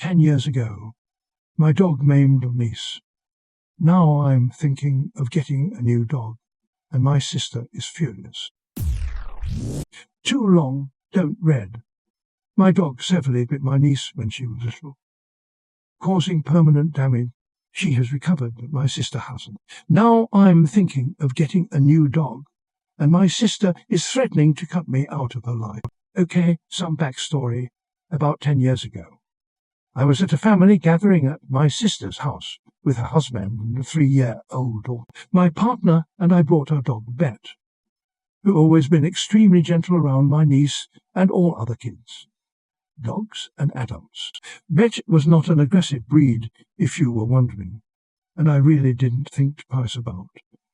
10 years ago, my dog maimed a niece. Now I'm thinking of getting a new dog, and my sister is furious. Too long, don't read. My dog severely bit my niece when she was little, causing permanent damage. She has recovered, but my sister hasn't. Now I'm thinking of getting a new dog, and my sister is threatening to cut me out of her life. Okay, some backstory. About 10 years ago, I was at a family gathering at my sister's house with her husband and a 3-year-old daughter. My partner and I brought our dog Bet, who always been extremely gentle around my niece and all other kids, dogs and adults. Bet was not an aggressive breed, if you were wondering, and I really didn't think twice about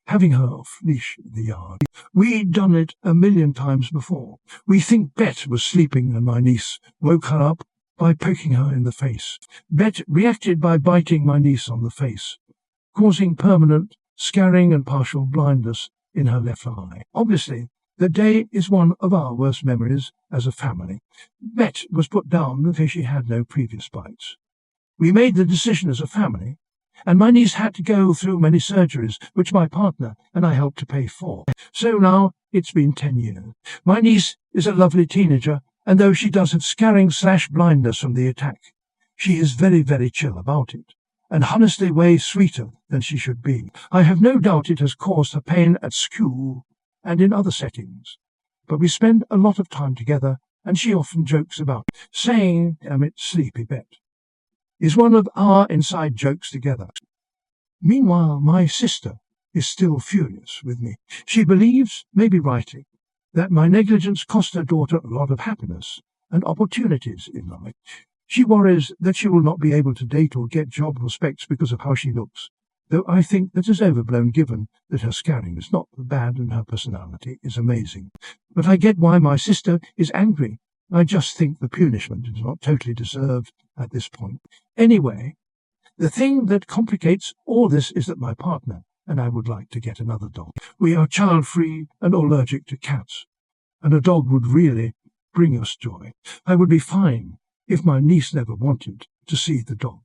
having her off-leash in the yard. We'd done it a million times before. We think Bet was sleeping and my niece woke her up by poking her in the face. Bet reacted by biting my niece on the face, causing permanent scarring and partial blindness in her left eye. Obviously, the day is one of our worst memories as a family. Bet was put down because she had no previous bites. We made the decision as a family, and my niece had to go through many surgeries, which my partner and I helped to pay for. So now it's been 10 years. My niece is a lovely teenager, and though she does have scarring/blindness from the attack, she is very, very chill about it, and honestly way sweeter than she should be. I have no doubt it has caused her pain at school and in other settings, but we spend a lot of time together, and she often jokes about it, saying, "Damn it, sleepy Bet," is one of our inside jokes together. Meanwhile, my sister is still furious with me. She believes, maybe rightly, that my negligence cost her daughter a lot of happiness and opportunities in life. She worries that she will not be able to date or get job prospects because of how she looks, though I think that is overblown given that her scarring is not bad and her personality is amazing. But I get why my sister is angry. I just think the punishment is not totally deserved at this point. Anyway, the thing that complicates all this is that my partner and I would like to get another dog. We are child-free and allergic to cats, and a dog would really bring us joy. I would be fine if my niece never wanted to see the dog.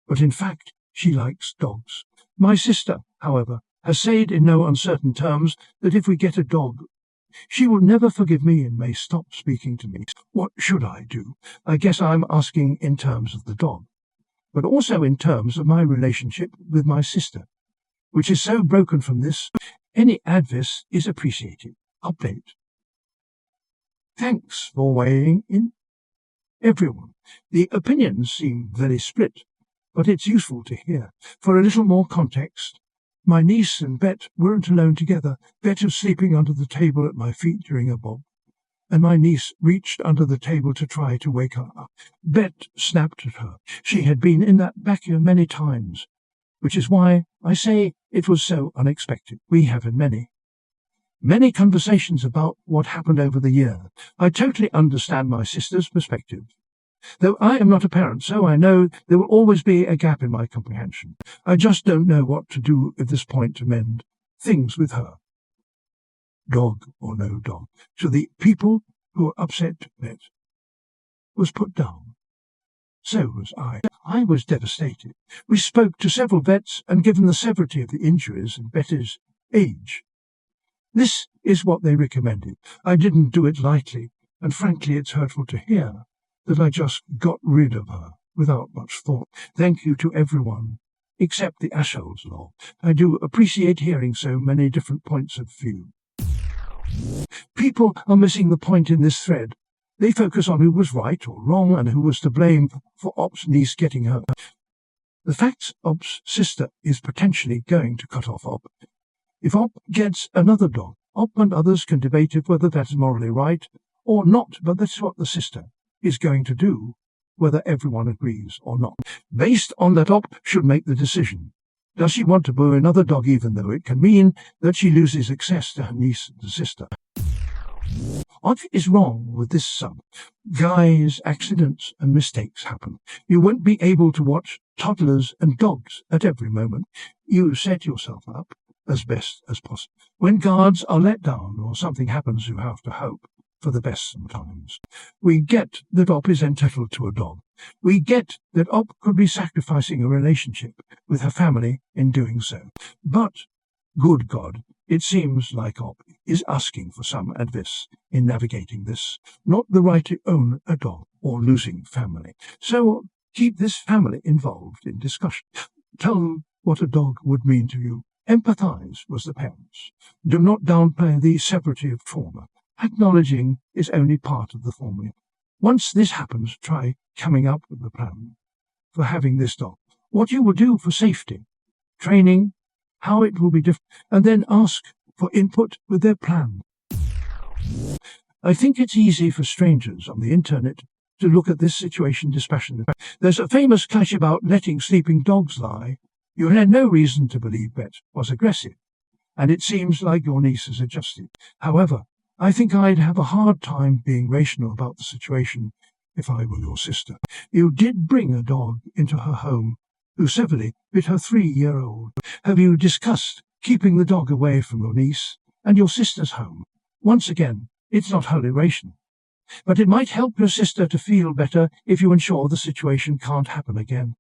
But in fact, she likes dogs. My sister, however, has said in no uncertain terms that if we get a dog, she will never forgive me and may stop speaking to me. What should I do? I guess I'm asking in terms of the dog, but also in terms of my relationship with my sister, which is so broken from this. Any advice is appreciated. Update. Thanks for weighing in, everyone. The opinions seem very split, but it's useful to hear. For a little more context, my niece and Bet weren't alone together. Bet was sleeping under the table at my feet during a bob, and my niece reached under the table to try to wake her up. Bet snapped at her. She had been in that vacuum many times, which is why I say it was so unexpected. We have had many conversations about what happened over the year. I totally understand my sister's perspective. Though I am not a parent, so I know there will always be a gap in my comprehension. I just don't know what to do at this point to mend things with her. Dog or no dog. So the people who were upset Bet was put down. So was I. I was devastated. We spoke to several vets, and given the severity of the injuries and Betty's age, this is what they recommended. I didn't do it lightly, and frankly it's hurtful to hear that I just got rid of her without much thought. Thank you to everyone, except the Asholes law. I do appreciate hearing so many different points of view. People are missing the point in this thread. They focus on who was right or wrong and who was to blame for Op's niece getting hurt. The fact's Op's sister is potentially going to cut off Op. If Op gets another dog, Op and others can debate it whether that is morally right or not, but that's what the sister is going to do, whether everyone agrees or not. Based on that, Op should make the decision. Does she want to buy another dog even though it can mean that she loses access to her niece and sister? What is wrong with this sub? Guys, accidents and mistakes happen. You won't be able to watch toddlers and dogs at every moment. You set yourself up as best as possible. When guards are let down or something happens, you have to hope for the best sometimes. We get that Op is entitled to a dog. We get that Op could be sacrificing a relationship with her family in doing so. But, good God, it seems like Op is asking for some advice in navigating this, not the right to own a dog or losing family. So keep this family involved in discussion. Tell them what a dog would mean to you. Empathize with the parents. Do not downplay the severity of trauma. Acknowledging is only part of the formula. Once this happens, try coming up with a plan for having this dog. What you will do for safety, training, how it will be different, and then ask for input with their plan. I think it's easy for strangers on the internet to look at this situation dispassionately. There's a famous clash about letting sleeping dogs lie. You had no reason to believe Bet was aggressive, and it seems like your niece has adjusted. However, I think I'd have a hard time being rational about the situation if I were your sister. You did bring a dog into her home who severely bit her 3-year-old. Have you discussed keeping the dog away from your niece and your sister's home? Once again, it's not wholly rational, but it might help your sister to feel better if you ensure the situation can't happen again.